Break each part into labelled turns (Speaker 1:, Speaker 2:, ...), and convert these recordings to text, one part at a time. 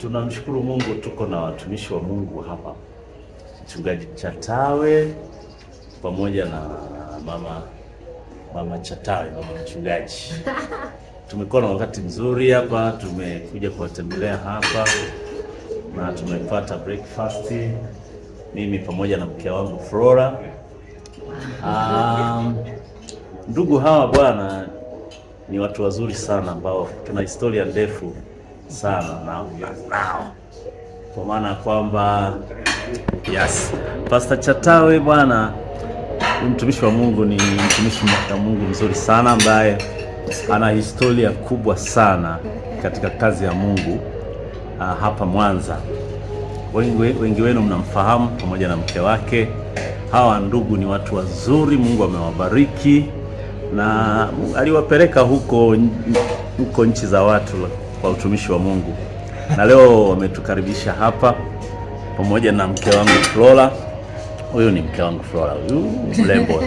Speaker 1: Tunamshukuru Mungu, tuko na watumishi wa Mungu hapa, Mchungaji Chatawe pamoja na mama Chatawe, mama mchungaji. Tumekuwa na wakati mzuri hapa, tumekuja kuwatembelea hapa na tumepata breakfast, mimi pamoja na mke wangu Flora. Ndugu hawa bwana ni watu wazuri sana ambao tuna historia ndefu sana nao, kwa maana kwamba Pastor Chatawe bwana mtumishi wa Mungu, ni mtumishi wa Mungu mzuri sana ambaye ana historia kubwa sana katika kazi ya Mungu hapa Mwanza. Wengi wenu mnamfahamu pamoja na mke wake. Hawa ndugu ni watu wazuri, Mungu amewabariki na aliwapeleka huko nchi za watu kwa utumishi wa Mungu, na leo wametukaribisha hapa pamoja na mke wangu Flora. Huyu ni mke wangu Flora, huyu mlembo.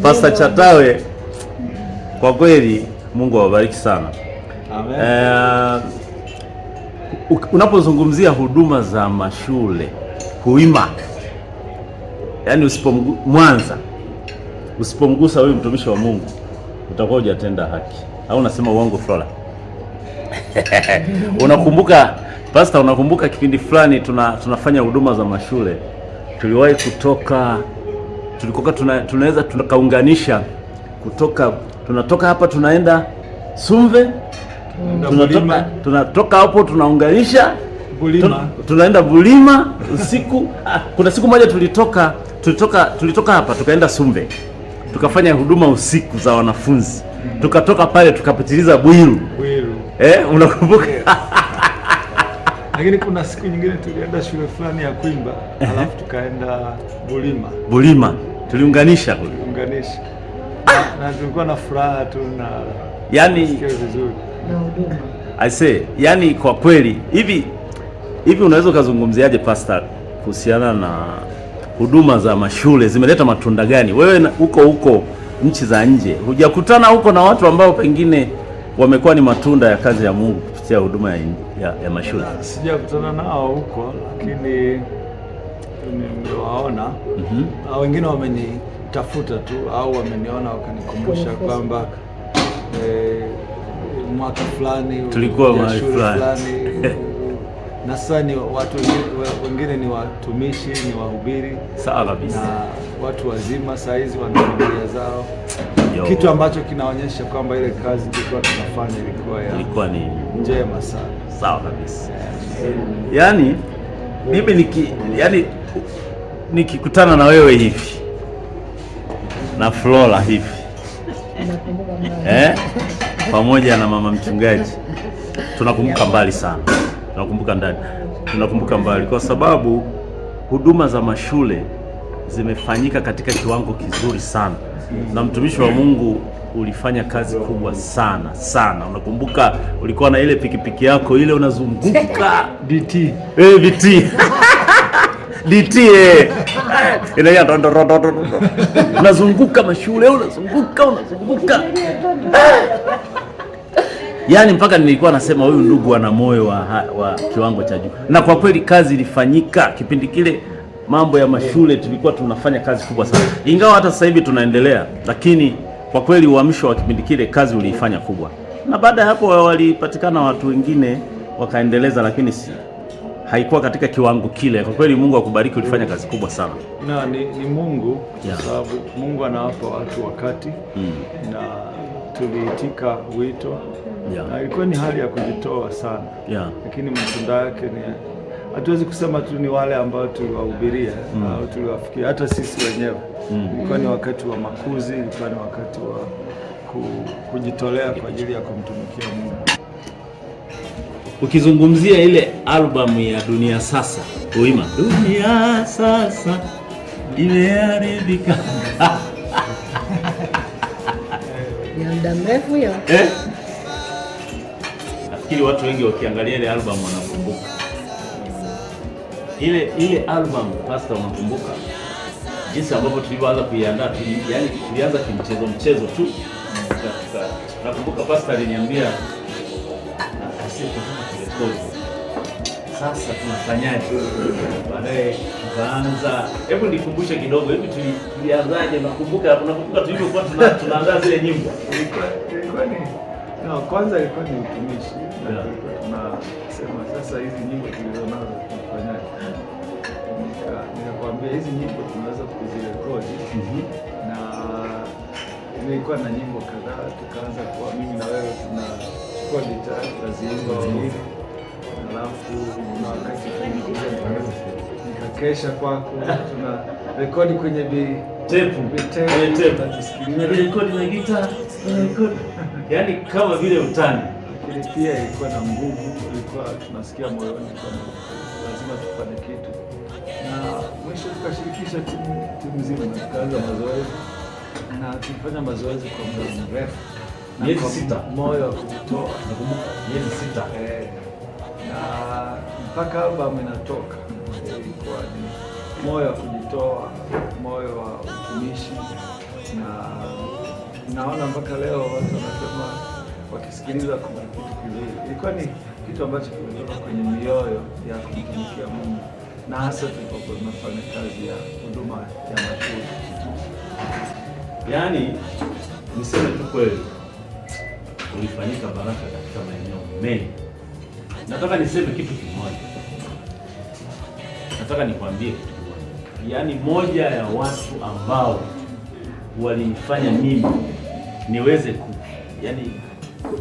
Speaker 1: Pastor Chatawe, kwa kweli Mungu awabariki sana. Amen. Unapozungumzia huduma za mashule Huima, yaani Mwanza, usipomgusa huyu mtumishi wa Mungu utakuwa hujatenda haki. Au unasema uongo Flora? Unakumbuka Pastor, unakumbuka kipindi fulani tunafanya huduma za mashule, tuliwahi tunaweza tukaunganisha tunatoka hapa tunaenda Sumve, tunatoka hapo tunaunganisha Bulima, tunaenda Bulima usiku. Kuna siku moja tulitoka hapa tukaenda Sumve, tukafanya huduma usiku za wanafunzi, tukatoka pale tukapitiliza Bwiru. Unakumbuka?
Speaker 2: Lakini kuna siku nyingine tulienda shule fulani ya kuimba, alafu tukaenda
Speaker 1: Bulima, tuliunganisha na tulikuwa na furaha tu na yani
Speaker 2: vizuri
Speaker 3: na huduma.
Speaker 1: I say, yani kwa kweli hivi unaweza ukazungumziaje Pastor kuhusiana na huduma za mashule zimeleta matunda gani? Wewe huko nchi za nje hujakutana huko na watu ambao pengine wamekuwa ni matunda ya kazi ya Mungu kupitia huduma ya mashule?
Speaker 2: Sijakutana nao huko, lakini nimewaona. Wengine wamenitafuta tu au wameniona wakanikumbusha kwamba mwaka fulani
Speaker 1: tulikuwa mahali fulani.
Speaker 2: Na sasa ni watu wengine ni watumishi, ni wahubiri.
Speaker 1: Sawa kabisa.
Speaker 2: Na watu wazima saizi wana familia zao. Kitu ambacho kinaonyesha kwamba ile kazi tulikuwa tunafanya ilikuwa ni njema sana.
Speaker 1: Sawa kabisa. Yaani mimi nikikutana na wewe hivi na Flora hivi pamoja na mama mchungaji, tunakumbuka mbali sana. Tunakumbuka mbali kwa sababu huduma za mashule zimefanyika katika kiwango kizuri sana, na mtumishi wa Mungu ulifanya kazi kubwa sana sana. Unakumbuka ulikuwa na ile pikipiki yako ile unazunguka
Speaker 2: DT
Speaker 1: DT unazunguka mashule, unazunguka yaani mpaka nilikuwa nasema huyu ndugu ana moyo wa kiwango cha juu. Na kwa kweli kazi ilifanyika kipindi kile, mambo ya mashule tulikuwa tunafanya kazi kubwa sana, ingawa hata sasa hivi tunaendelea, lakini kwa kweli uamsho wa kipindi kile kazi uliifanya kubwa, na baada ya hapo walipatikana watu wengine wakaendeleza, lakini haikuwa katika kiwango kile. Kwa kweli Mungu akubariki, ulifanya kazi kubwa sana.
Speaker 2: Na ni Mungu kwa sababu Mungu anawapa watu wakati na tuliitika wito na ilikuwa ni hali ya kujitoa sana lakini matunda yake ni hatuwezi kusema tu ni wale ambao tuliwahubiria au tuliwafikia, hata sisi wenyewe ilikuwa ni wakati wa makuzi, ilikuwa ni wakati wa kujitolea kwa ajili ya kumtumikia Mungu.
Speaker 1: Ukizungumzia ile albamu ya Dunia Sasa, Huima, Dunia Sasa imeharibika.
Speaker 3: Ya muda mrefu hiyo.
Speaker 1: Nafikiri watu wengi wakiangalia ile album wanakumbuka. Ile album Pastor, unakumbuka jinsi ambavyo tulivyoanza kuiandaa? Yaani tulianza kimchezo tu, nakumbuka pastor aliniambia asiyetaka kurekodi. Sasa tunafanyaje? Baadaye tukaanza, hebu nikumbushe kidogo, hebu tulianzaje? Unakumbuka tulivyokuwa tunaanza zile nyimbo?
Speaker 2: Ilikuwa ni kwanza ilikuwa ni utumishi. Tunasema sasa hizi nyimbo tulizonazo tunafanyaje? Nikakwambia hizi nyimbo tunaweza kuzirekodi. Na nilikuwa na nyimbo kadhaa, tukaanza kwa mimi na wewe tunachukua gitaa tunaziimba wawili, alafu na wakati nikakesha kwako, tuna rekodi kwenye
Speaker 1: tape rekodi na gitaa, yaani kama vile utani.
Speaker 2: Lakini pia ilikuwa na nguvu, ilikuwa tunasikia moyoni kwamba lazima tufanye kitu, na mwisho tukashirikisha timu nzima na tukaanza mazoezi, na tulifanya mazoezi kwa muda mrefu,
Speaker 1: miezi 6,
Speaker 2: moyo wa kujitoa.
Speaker 1: nakumbuka miezi 6
Speaker 2: na mpaka albamu inatoka, ilikuwa ni moyo wa kujitoa, moyo wa utumishi, na naona mpaka leo watu wanasema wakisikiliza kuna kitu kizuri. Ilikuwa ni kitu ambacho kimetoka kwenye mioyo ya kumtumikia Mungu, na hasa tulipokuwa tunafanya kazi ya huduma ya mashule.
Speaker 1: Yaani niseme tu kweli, ulifanyika baraka katika maeneo mengi. Nataka niseme kitu kimoja, nataka nikwambie kitu kimoja. Yaani moja ya watu ambao walinifanya mimi niweze yaani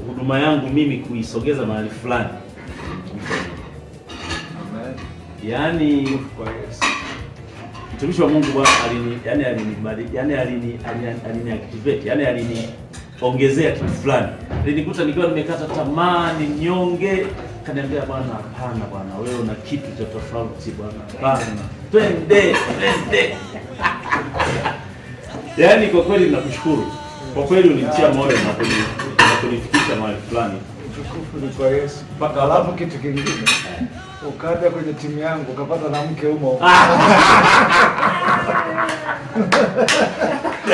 Speaker 1: huduma yangu mimi kuisogeza mahali fulani.
Speaker 2: Amen.
Speaker 1: Yaani
Speaker 2: Kwa Yesu.
Speaker 1: Mtumishi wa Mungu Bwana aliniactivate, yaani aliniongezea kitu fulani. Alinikuta nikiwa nimekata tamaa, ni mnyonge, kaniambia Bwana, hapana bwana, wewe una kitu cha tofauti bwana. Hapana. Twende. Yaani kwa kweli nakushukuru. Kwa kweli unitia moyo na kunifikisha mahali fulani.
Speaker 2: Utukufu ni kwa Yesu. Mpaka alafu kitu kingine, ukaja kwenye timu yangu ukapata na mke humo.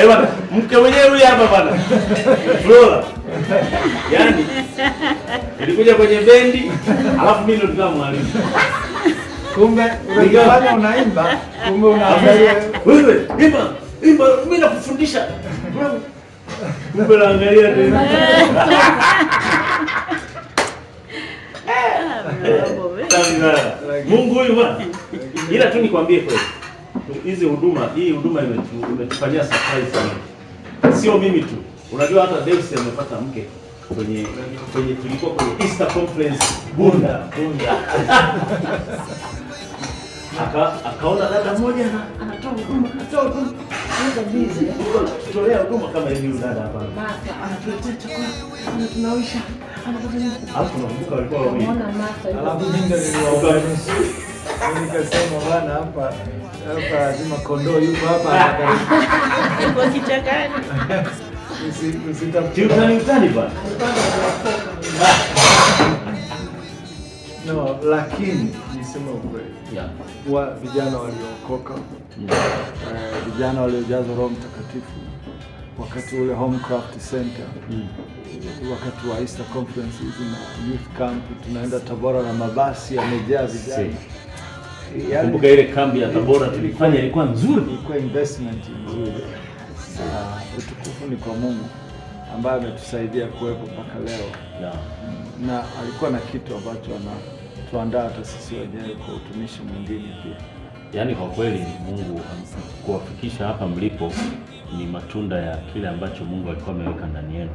Speaker 1: Bwana, mke mwenyewe huyu hapa bwana. Flora. Yaani nilikuja kwenye bendi, alafu mimi ndo nikawa mwalimu.
Speaker 2: Kumbe unajifanya unaimba, kumbe unaangalia
Speaker 1: wewe, imba, mimi nakufundisha. Kumbe naangalia tena. Mungu huyu bwana. Ila tu nikwambie kweli, hii huduma imetufanyia surprise sana. Sio mimi tu. Unajua hata Davis amepata mke kwenye tulikuwa kwenye Easter Conference Bunda. Akaona dada mmoja anatoa huduma, tutolea huduma kama hivi. Dada hapa anatuletea chakula, anatunawisha, alafu nakumbuka walikuwa wawili,
Speaker 2: alafu mimi ndio niliwaoga. Nikasema bwana, hapa lazima kondoo yuko hapa
Speaker 3: Kwa kichakani.
Speaker 1: Utani bwana.
Speaker 2: No, lakini niseme ukweli. Wa vijana waliokoka, vijana waliojazwa Roho Mtakatifu wakati ule Homecraft Center, wakati wa Easter Conferences na Youth Camp, tunaenda Tabora na mabasi yamejaa vijana.
Speaker 1: Kumbuka ile kambi ya Tabora tulifanya, ilikuwa nzuri,
Speaker 2: ilikuwa investment nzuri. Utukufu ni kwa Mungu ambaye ametusaidia kuwepo mpaka leo. Na alikuwa na kitu ambacho anatuandaa hata sisi wenyewe kwa utumishi mwingine pia.
Speaker 1: Yaani kwa kweli Mungu kuwafikisha hapa mlipo ni matunda ya kile ambacho Mungu alikuwa ameweka ndani yenu.